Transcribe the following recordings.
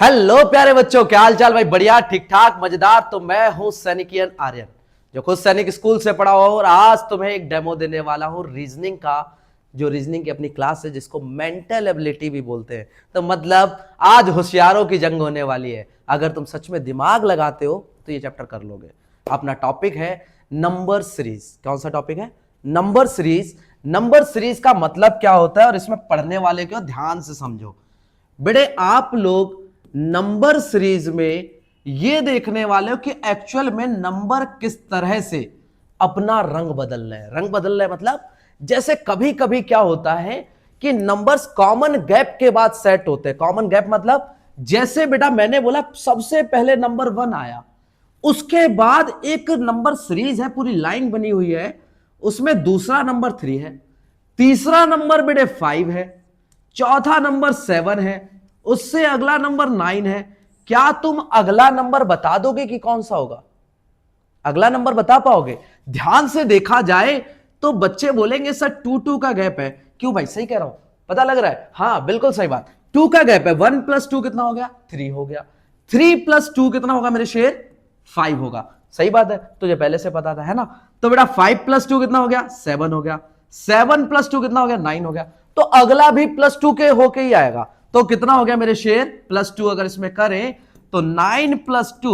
Hello प्यारे बच्चों, क्या हाल चाल भाई? बढ़िया, ठीक ठाक, मजेदार। तो मैं हूं सैनिकियन आर्यन, जो खुद सैनिक स्कूल से पढ़ा हुआ, और आज तुम्हें एक डेमो देने वाला हूं रीजनिंग का। जो रीजनिंग की अपनी क्लास है, जिसको मेंटल एबिलिटी भी बोलते हैं। तो मतलब आज होशियारों की जंग होने वाली है। अगर तुम सच में दिमाग लगाते हो तो ये चैप्टर कर लोगे। अपना टॉपिक है नंबर सीरीज। कौन सा टॉपिक है? Number series. नंबर सीरीज का मतलब क्या होता है और इसमें पढ़ने वाले को ध्यान से समझो। बेटे, आप लोग नंबर सीरीज में ये देखने वाले हो कि एक्चुअल में नंबर किस तरह से अपना रंग बदल रहे हैं। रंग बदल रहे मतलब जैसे कभी कभी क्या होता है कि नंबर्स कॉमन गैप के बाद सेट होते हैं। कॉमन गैप मतलब जैसे बेटा मैंने बोला सबसे पहले नंबर 1 आया, उसके बाद एक नंबर सीरीज है, पूरी लाइन बनी हुई है, उसमें दूसरा नंबर 3 है, तीसरा नंबर बेटे 5 है, चौथा नंबर 7 है, उससे अगला नंबर 9 है। क्या तुम अगला नंबर बता दोगे कि कौन सा होगा? अगला नंबर बता पाओगे? ध्यान से देखा जाए तो बच्चे बोलेंगे सर 2 का गैप है। क्यों भाई? सही कह रहा हूं, पता लग रहा है? हाँ बिल्कुल सही बात। 2 का गैप है। 1 + 2 कितना हो गया? 3 हो गया। 3 + 2 कितना होगा मेरे शेर? 5 होगा। सही बात है, तुझे पहले से पता था, है ना? तो बेटा 5 + 2 कितना हो गया? 7 हो गया। 7 + 2 कितना हो गया? 9 हो गया। तो अगला भी +2 के होके ही आएगा। तो कितना हो गया मेरे शेर? +2 अगर इसमें करें तो 9 + 2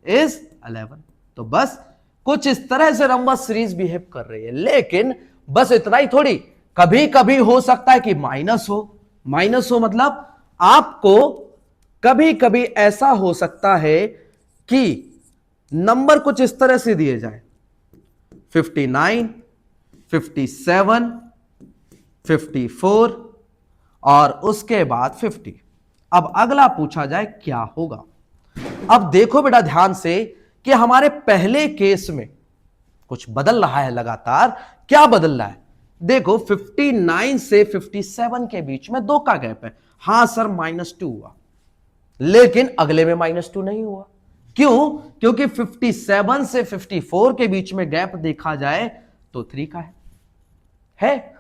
= 11। तो बस कुछ इस तरह से नंबर सीरीज बिहेव कर रही है। लेकिन बस इतना ही थोड़ी, कभी कभी हो सकता है कि माइनस हो। माइनस हो मतलब आपको कभी कभी ऐसा हो सकता है कि नंबर कुछ इस तरह से दिए जाए, 59, 57, 54 और उसके बाद 50। अब अगला पूछा जाए क्या होगा। अब देखो बेटा ध्यान से कि हमारे पहले केस में कुछ बदल रहा है लगातार। क्या बदल रहा है? देखो 59 से 57 के बीच में 2 का गैप है। हां सर -2 हुआ, लेकिन अगले में -2 नहीं हुआ। क्यों? क्योंकि 57 से 54 के बीच में गैप देखा जाए तो 3 का है।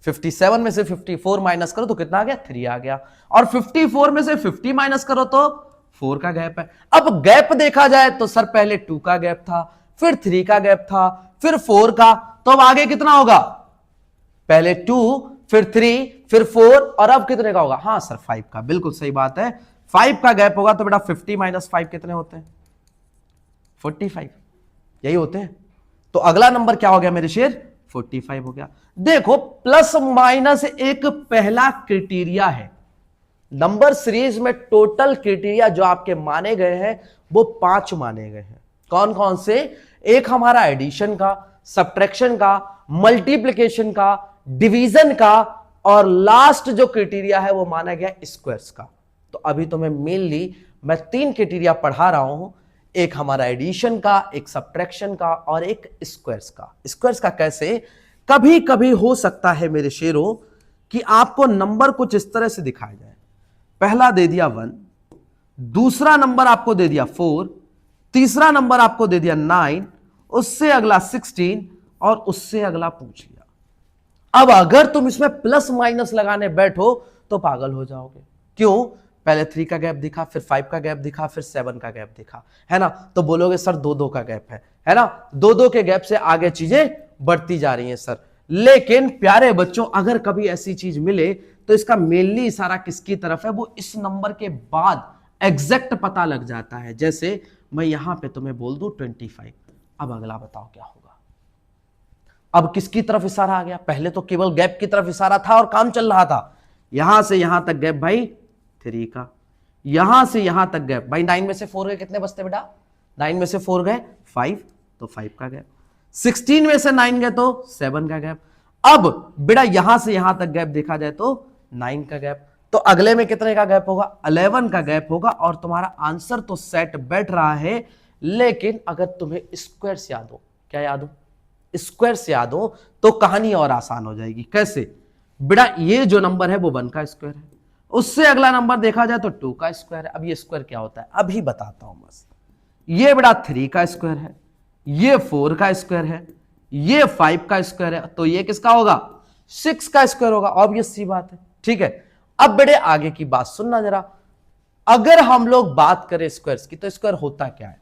57 में से 54 माइनस करो तो कितना आ गया? 3 आ गया। और 54 में से 50 माइनस करो तो 4 का गैप है। अब गैप देखा जाए तो सर पहले 2 का गैप था, फिर 3 का गैप था, फिर 4 का, तो अब आगे कितना होगा? पहले 2, फिर 3, फिर 4 और अब कितने का होगा? हां सर 5 का। बिल्कुल सही बात है, 5 का गैप होगा। तो बेटा 50 - 5 कितने होते हैं? 45। यही होते हैं। तो अगला नंबर क्या हो गया मेरे शेर? 45 हो गया। देखो प्लस माइनस एक पहला क्राइटेरिया है। नंबर सीरीज में टोटल क्राइटेरिया जो आपके माने गए हैं वो 5 माने गए हैं। कौन कौन से? एक हमारा एडिशन का, सब्ट्रैक्शन का, मल्टीप्लिकेशन का, डिवीजन का, और लास्ट जो क्राइटेरिया है वो माना गया स्क्वायर्स का। तो अभी तुम्हें मेनली मैं 3 क्राइटेरिया पढ़ा रहा हूं, एक हमारा एडिशन का, एक सब्ट्रैक्शन का और एक स्क्वायर्स का। स्क्वायर्स का कैसे? कभी कभी हो सकता है मेरे शेरों कि आपको नंबर कुछ इस तरह से दिखाया जाए। पहला दे दिया 1, दूसरा नंबर आपको दे दिया 4, तीसरा नंबर आपको दे दिया 9, उससे अगला 16 और उससे अगला पूछ लिया। अब अगर तुम इसमें प्लस माइनस लगाने बैठो तो पागल हो जाओगे। क्यों? पहले 3 का गैप दिखा, फिर 5 का गैप दिखा, फिर 7 का गैप दिखा, है ना? तो बोलोगे सर 2-2 का गैप है ना? 2-2 के गैप से आगे चीजें बढ़ती जा रही हैं सर। लेकिन प्यारे बच्चों, अगर कभी ऐसी चीज मिले तो इसका मेनली इशारा किसकी तरफ है? वो इस नंबर के बाद एग्जैक्ट पता लग जाता है। जैसे मैं यहां पे तुम्हें बोल दूं 25। अब अगला बताओ क्या होगा? अब किसकी तरफ इशारा आ गया? पहले तो केवल गैप की तरफ इशारा था और काम चल रहा था। यहां से यहां तक गैप भाई 3 का, यहां से यहां तक गैप भाई 9 में से 4 गए, कितने बचते बेटा? 9 में से 4 गए 5, तो 5 का गैप। 16 में से 9 गए तो 7 का गैप। अब बेटा यहां से यहां तक गैप देखा जाए तो 9 का गैप। तो अगले में कितने का गैप होगा? 11 का गैप होगा। और तुम्हारा आंसर तो सेट बैठ रहा है। लेकिन अगर तुम्हें स्क्वायर्स याद हो, क्या याद हो? स्क्वायर्स याद हो तो कहानी और आसान हो जाएगी। कैसे? बेटा ये जो नंबर है वो 1 का स्क्वायर है, उससे अगला नंबर देखा जाए तो 2 का स्क्वायर है। अब ये स्क्वायर क्या होता है अभी बताता हूं बस। ये बेटा 3 का स्क्वायर है, ये 4 का स्क्वायर है, ये 5 का स्क्वायर है, तो ये किसका होगा? 6 का स्क्वायर होगा। ऑब्वियस सी बात है। ठीक है, अब बेटे आगे की बात सुनना जरा। अगर हम लोग बात करें स्क्वायर्स की, तो स्क्वायर होता क्या है,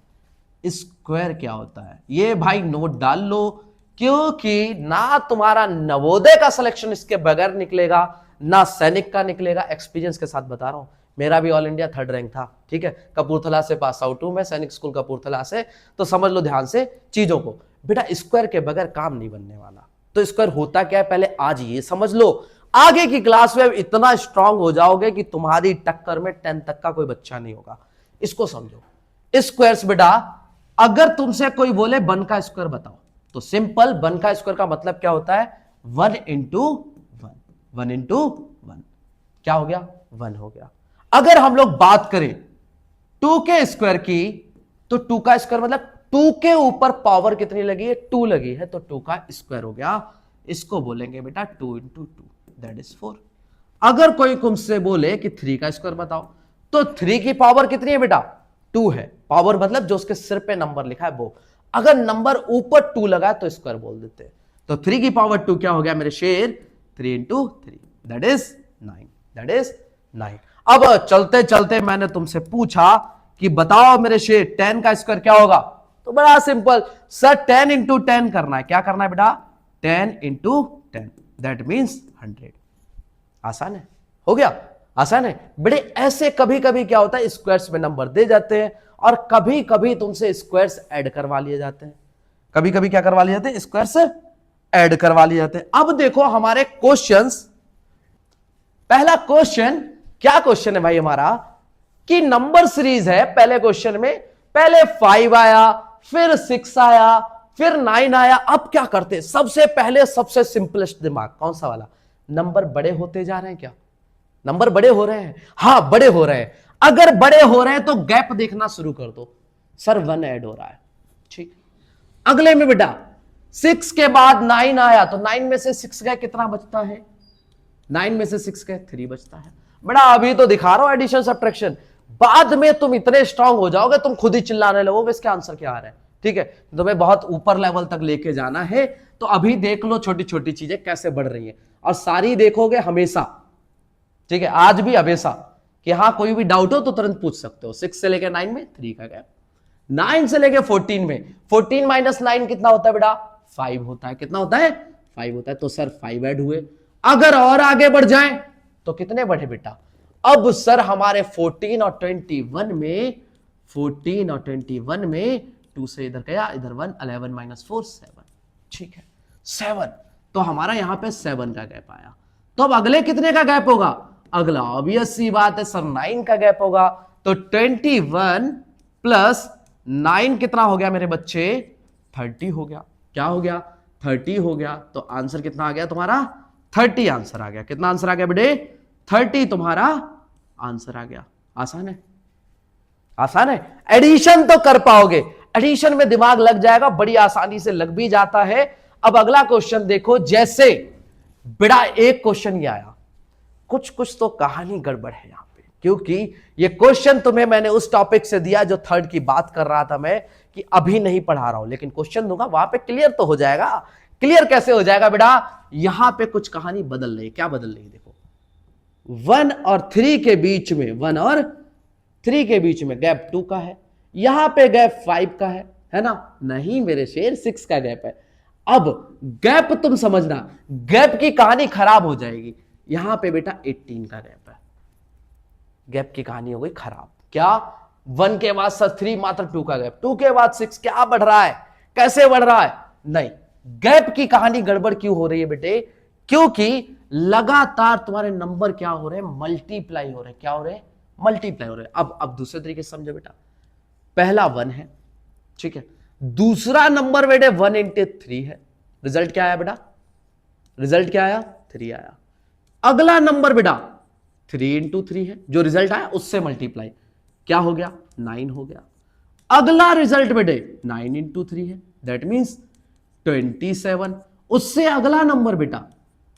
स्क्वायर क्या होता है, ये भाई नोट डाल लो, क्योंकि ना तुम्हारा नवोदय का सिलेक्शन इसके बगैर निकलेगा, ना सैनिक का निकलेगा। एक्सपीरियंस के साथ बता रहा हूं, मेरा भी ऑल इंडिया 3rd रैंक था, ठीक है, कपूरथला से पास आउट हूं मैं, सैनिक स्कूल कपूरथला से। तो समझ लो ध्यान से चीजों को, बेटा स्क्वायर के बगैर काम नहीं बनने वाला। तो स्क्वायर होता क्या है, पहले आज ये समझ लो, आगे की क्लास में इतना स्ट्रांग हो जाओगे कि तुम्हारी टक्कर में 10 तक का कोई बच्चा नहीं होगा। इसको समझो, स्क्वायर्स बेटा, अगर तुमसे कोई बोले 1 का स्क्वायर बताओ, तो सिंपल 1 का स्क्वायर का मतलब क्या होता है, 1 इंटू 1, 1 इंटू 1 क्या हो गया, 1 हो गया। अगर हम लोग बात करें 2 के स्क्वायर की, तो 2 का स्क्वायर मतलब 2 के ऊपर पावर कितनी लगी है, 2 लगी है, तो 2 का स्क्वायर हो गया। इसको बोलेंगे बेटा 2 इंटू 2, दैट इज 4। अगर कोई तुमसे बोले कि 3 का स्क्वायर बताओ, तो 3 की पावर कितनी है बेटा, 2 है। पावर मतलब जो उसके सिर पे नंबर लिखा है वो, अगर नंबर ऊपर 2 लगा है तो स्क्वायर बोल देते हैं। तो 3 की पावर 2 क्या हो गया मेरे शेर, 3 into 3, that is 9, that is 9। अब चलते चलते मैंने तुमसे पूछा कि बताओ मेरे शेर 10 का स्क्वायर क्या होगा, तो बड़ा सिंपल सर, 10 इंटू 10 करना है, क्या करना है बेटा, 10 इंटू 10, दैट मीन्स 100। आसान है, हो गया, आसान है बेटे। ऐसे कभी कभी क्या होता है, स्क्वायर्स में नंबर दे जाते हैं, और कभी कभी तुमसे स्क्वायर्स ऐड करवा लिए जाते हैं, कभी कभी क्या करवा लिए जाते हैं, स्क्वायर्स ऐड करवा लिए जाते हैं। अब देखो हमारे क्वेश्चंस, पहला क्वेश्चन क्या क्वेश्चन है भाई हमारा, कि नंबर सीरीज है। पहले क्वेश्चन में पहले 5 आया, फिर 6 आया, फिर 9 आया। अब क्या करते हैं, सबसे पहले सबसे सिंपलेस्ट दिमाग कौन सा वाला, नंबर बड़े होते जा रहे हैं क्या, नंबर बड़े हो रहे हैं, हाँ बड़े हो रहे हैं। अगर बड़े हो रहे हैं तो गैप देखना शुरू कर दो, सर 1 ऐड हो रहा है, ठीक। अगले में बेटा 6 के बाद 9 आया, तो 9 में से 6 गए, कितना बचता है, 9 में से 6 गए, 3 बचता है। बेटा अभी तो दिखा रहा हूं एडिशन सब्ट्रैक्शन, बाद में तुम इतने स्ट्रांग हो जाओगे, तुम खुद ही चिल्लाने लगोगे इसके आंसर क्या आ रहा है, ठीक है। तुम्हें बहुत ऊपर लेवल तक लेके जाना है, तो अभी देख लो छोटी छोटी चीजें कैसे बढ़ रही है, और सारी देखोगे हमेशा, ठीक है, आज भी हमेशा, कि हाँ कोई भी डाउट हो तो तुरंत पूछ सकते हो। 6 से लेकर 9 में 3 का गैप, 9 से लेकर 14 में 14 माइनस 9 कितना होता है बेटा, 5 होता है। कितना होता है, 5 होता है। तो सर 5 ऐड हुए। अगर और आगे बढ़ जाएं तो कितने बढ़े बेटा, अब सर हमारे 14 और 21 में, 14 और 21 में 2 से इधर गया, इधर 1, 11 माइनस 4 7, ठीक है 7। तो हमारा यहां पे 7 का गैप आया। तो अब अगले कितने का गैप होगा, अगला ऑब्वियस सी बात है सर 9 का गैप होगा। तो 21 प्लस 9 कितना हो गया मेरे बच्चे, 30 हो गया। क्या हो गया, 30 हो गया। तो आंसर कितना आ गया तुम्हारा, 30 आंसर आ गया। कितना आंसर आ गया बेटे, 30 तुम्हारा आंसर आ गया। आसान है, आसान है। एडिशन तो कर पाओगे, एडिशन में दिमाग लग जाएगा, बड़ी आसानी से लग भी जाता है। अब अगला क्वेश्चन देखो, जैसे बेटा एक क्वेश्चन ये आया, कुछ कुछ तो कहानी गड़बड़ है यहां पे, क्योंकि ये क्वेश्चन तुम्हें मैंने उस टॉपिक से दिया जो 3rd की बात कर रहा था मैं, कि अभी नहीं पढ़ा रहा हूं, लेकिन क्वेश्चन दूंगा वहां पे क्लियर तो हो जाएगा। क्लियर कैसे हो जाएगा बेटा, यहां पे कुछ कहानी बदल रही है। क्या बदल रही है, देखो 1 और 3 के बीच में, 1 और 3 के बीच में गैप 2 का है, यहां पे गैप 5 का है ना, नहीं मेरे शेर 6 का गैप है। अब गैप तुम समझना, गैप की कहानी खराब हो जाएगी। यहां पे बेटा 18 का गैप है, गैप की कहानी हो गई खराब। क्या, 1 के बाद सर 3 मात्र 2 का गैप, 2 के बाद 6, क्या बढ़ रहा है, कैसे बढ़ रहा है, नहीं गैप की कहानी गड़बड़ क्यों हो रही है बेटे, क्योंकि लगातार तुम्हारे नंबर क्या हो रहे हैं, मल्टीप्लाई हो रहे हैं। क्या हो रहे हैं, मल्टीप्लाई हो रहे हैं। अब दूसरे तरीके से समझो बेटा, पहला 1 है, ठीक है, दूसरा नंबर बेटे 1 इंटू 3 है, रिजल्ट क्या आया बेटा, रिजल्ट क्या आया, 3 आया। अगला नंबर बेटा 3 इंटू 3 है, जो रिजल्ट आया उससे मल्टीप्लाई, क्या हो गया, 9 हो गया। अगला रिजल्ट बेटे 9 इंटू 3 है, दैट मीन्स 27। उससे अगला नंबर बेटा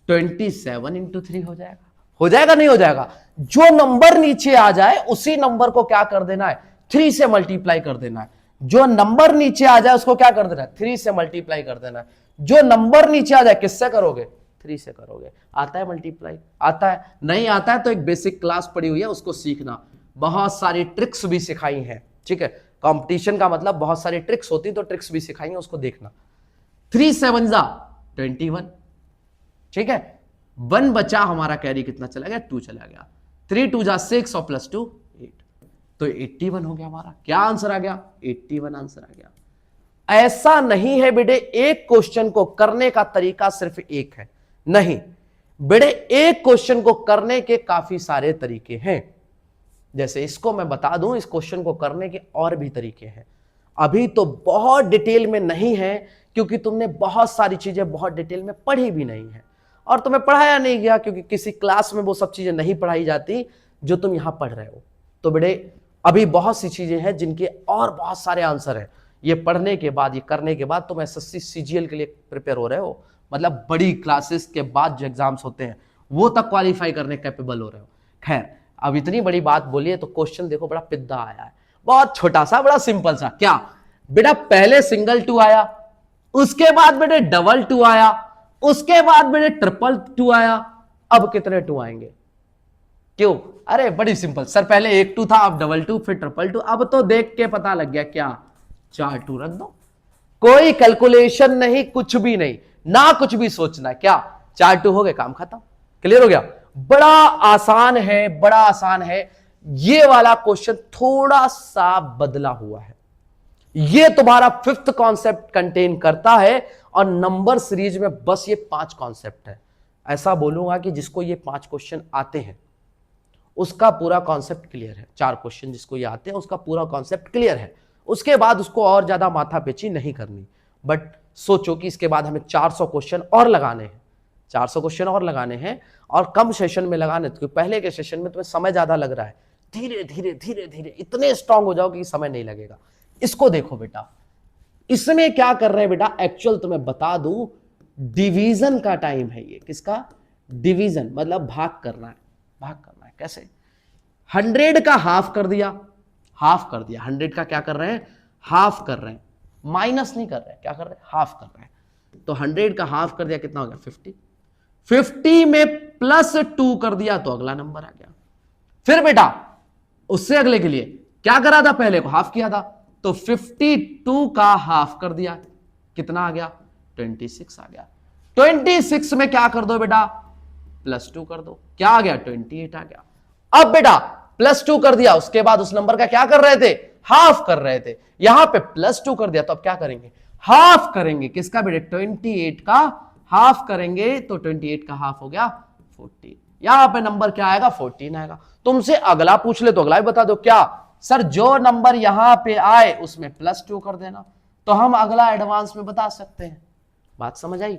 27 इंटू 3 हो जाएगा। हो जाएगा नहीं हो जाएगा, जो नंबर नीचे आ जाए उसी नंबर को क्या कर देना है, 3 से मल्टीप्लाई कर देना है। जो नंबर नीचे आ जाए उसको क्या कर देना है, 3 से मल्टीप्लाई कर देना है। जो नंबर नीचे आ जाए किससे करोगे, 3 से करोगे। आता है मल्टीप्लाई, आता है, नहीं आता है तो एक बेसिक क्लास पड़ी हुई है उसको सीखना। बहुत सारी ट्रिक्स भी सिखाई हैं, ठीक है। कंपटीशन का मतलब बहुत सारी ट्रिक्स होती, तो ट्रिक्स भी सिखाई हैं, उसको देखना। 3 7 21, ठीक है। 1 बचा, हमारा कैरी कितना चला गया, 2 चला गया। 3 2 6 और प्लस 2 8, तो 81 हो गया हमारा। क्या आंसर आ गया, 81 आंसर आ गया। ऐसा नहीं है बेटे एक क्वेश्चन को करने का तरीका सिर्फ एक है, नहीं बेटे, एक क्वेश्चन को करने के काफी सारे तरीके हैं। जैसे इसको मैं बता दूं, इस क्वेश्चन को करने के और भी तरीके हैं। अभी तो बहुत डिटेल में नहीं है, क्योंकि तुमने बहुत सारी चीजें बहुत डिटेल में पढ़ी भी नहीं है, और तुम्हें पढ़ाया नहीं गया, क्योंकि किसी क्लास में वो सब चीजें नहीं पढ़ाई जाती जो तुम यहां पढ़ रहे हो। तो बेटे अभी बहुत सी चीजें हैं जिनके और बहुत सारे आंसर हैं। ये पढ़ने के बाद, ये करने के बाद तुम एसएससी सीजीएल के लिए प्रिपेयर हो रहे हो, मतलब बड़ी क्लासेस के बाद जो एग्जाम्स होते हैं वो तक क्वालिफाई करने कैपेबल हो रहे हो। खैर, अब इतनी बड़ी बात बोलिए तो क्वेश्चन देखो, बड़ा पिद्दा आया है, बहुत छोटा सा, बड़ा सिंपल सा। क्या बेटा, पहले सिंगल 2 आया, उसके बाद बेटे डबल 2 आया, उसके बाद बेटे ट्रिपल 2 आया, अब कितने 2 आएंगे? क्यों? अरे बड़ी सिंपल सर, पहले एक 2 था, अब डबल 2, फिर ट्रिपल 2, अब तो देख के पता लग गया। क्या 4 2 रख दो, कोई कैलकुलेशन नहीं, कुछ भी नहीं, ना कुछ भी सोचना। क्या 4 2 हो गए, काम खत्म, क्लियर हो गया। बड़ा आसान है, बड़ा आसान है। ये वाला क्वेश्चन थोड़ा सा बदला हुआ है, ये तुम्हारा 5th कॉन्सेप्ट कंटेन करता है, और नंबर सीरीज में बस ये 5 कॉन्सेप्ट है। ऐसा बोलूंगा कि जिसको ये 5 क्वेश्चन आते हैं उसका पूरा कॉन्सेप्ट क्लियर है। 4 क्वेश्चन जिसको ये आते हैं उसका पूरा कॉन्सेप्ट क्लियर है, उसके बाद उसको और ज्यादा माथापेची नहीं करनी। बट सोचो कि इसके बाद हमें 400 क्वेश्चन और लगाने हैं, 400 क्वेश्चन और लगाने हैं, और कम सेशन में लगाने, क्योंकि पहले के सेशन में तुम्हें समय ज्यादा लग रहा है। धीरे धीरे धीरे धीरे इतने स्ट्रांग हो जाओ कि समय नहीं लगेगा। इसको देखो बेटा, इसमें क्या कर रहे हैं बेटा, एक्चुअल तुम्हें बता दूं, डिवीजन का टाइम है ये। किसका? डिवीजन, मतलब भाग करना है। भाग करना है कैसे? 100 का हाफ कर दिया, हाफ कर दिया। 100 का क्या कर रहे हैं? हाफ कर रहे हैं, माइनस नहीं कर रहे हैं, क्या कर रहे हैं? हाफ कर रहे हैं। तो 100 का हाफ कर दिया, कितना हो गया? 50। 50 में प्लस 2 कर दिया तो अगला नंबर आ गया। फिर बेटा उससे अगले के लिए क्या करा था? पहले को हाफ किया था, तो 52 का हाफ कर दिया, कितना आ गया? 26 आ गया। 26 में क्या कर दो बेटा? प्लस 2 कर दो, क्या आ गया? 28 आ गया। अब बेटा प्लस 2 कर दिया, उसके बाद उस नंबर का क्या कर रहे थे? हाफ कर रहे थे। यहां पे प्लस 2 कर दिया, तो अब क्या करेंगे? हाफ करेंगे। किसका बेटे? 28 का हाफ करेंगे, तो 28 का हाफ हो गया 14। यहां पे नंबर क्या आएगा? 14 आएगा। तुमसे अगला पूछ ले तो अगला भी बता दो। क्या सर, जो नंबर यहां पे आए उसमें प्लस 2 कर देना, तो हम अगला एडवांस में बता सकते हैं। बात समझ आई?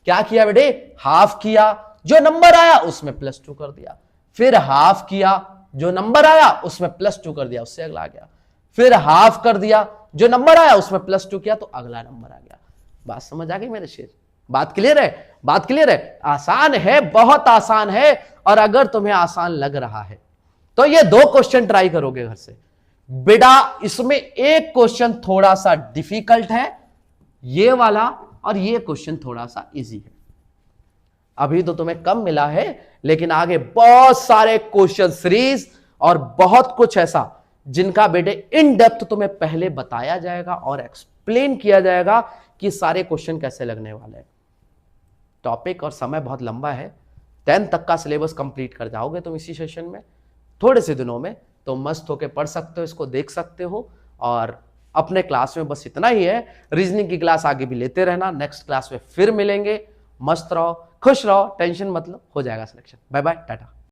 क्या किया बेटे? हाफ किया, जो नंबर आया उसमें प्लस 2 कर दिया, फिर हाफ किया, जो नंबर आया उसमें प्लस 2 कर दिया, उससे अगला आ गया, फिर हाफ कर दिया, जो नंबर आया उसमें प्लस 2 किया, तो अगला नंबर आ गया। बात समझ आ गई मेरे शेर? बात क्लियर है? बात क्लियर है? आसान है, बहुत आसान है। और अगर तुम्हें आसान लग रहा है तो ये 2 क्वेश्चन ट्राई करोगे घर से। बेटा इसमें एक क्वेश्चन थोड़ा सा डिफिकल्ट है, ये वाला, और ये क्वेश्चन थोड़ा सा इजी है। अभी तो तुम्हें कम मिला है, लेकिन आगे बहुत सारे क्वेश्चन सीरीज और बहुत कुछ ऐसा जिनका बेटे इन डेप्थ तुम्हें पहले बताया जाएगा और एक्सप्लेन किया जाएगा कि सारे क्वेश्चन कैसे लगने वाले हैं। टॉपिक और समय बहुत लंबा है, 10th तक का सिलेबस कंप्लीट कर जाओगे तुम इसी सेशन में, थोड़े से दिनों में। तो मस्त होके पढ़ सकते हो, इसको देख सकते हो। और अपने क्लास में बस इतना ही है, रीजनिंग की क्लास आगे भी लेते रहना। नेक्स्ट क्लास में फिर मिलेंगे। मस्त रहो, खुश रहो, टेंशन मतलब, हो जाएगा सिलेक्शन। Bye bye, Tata.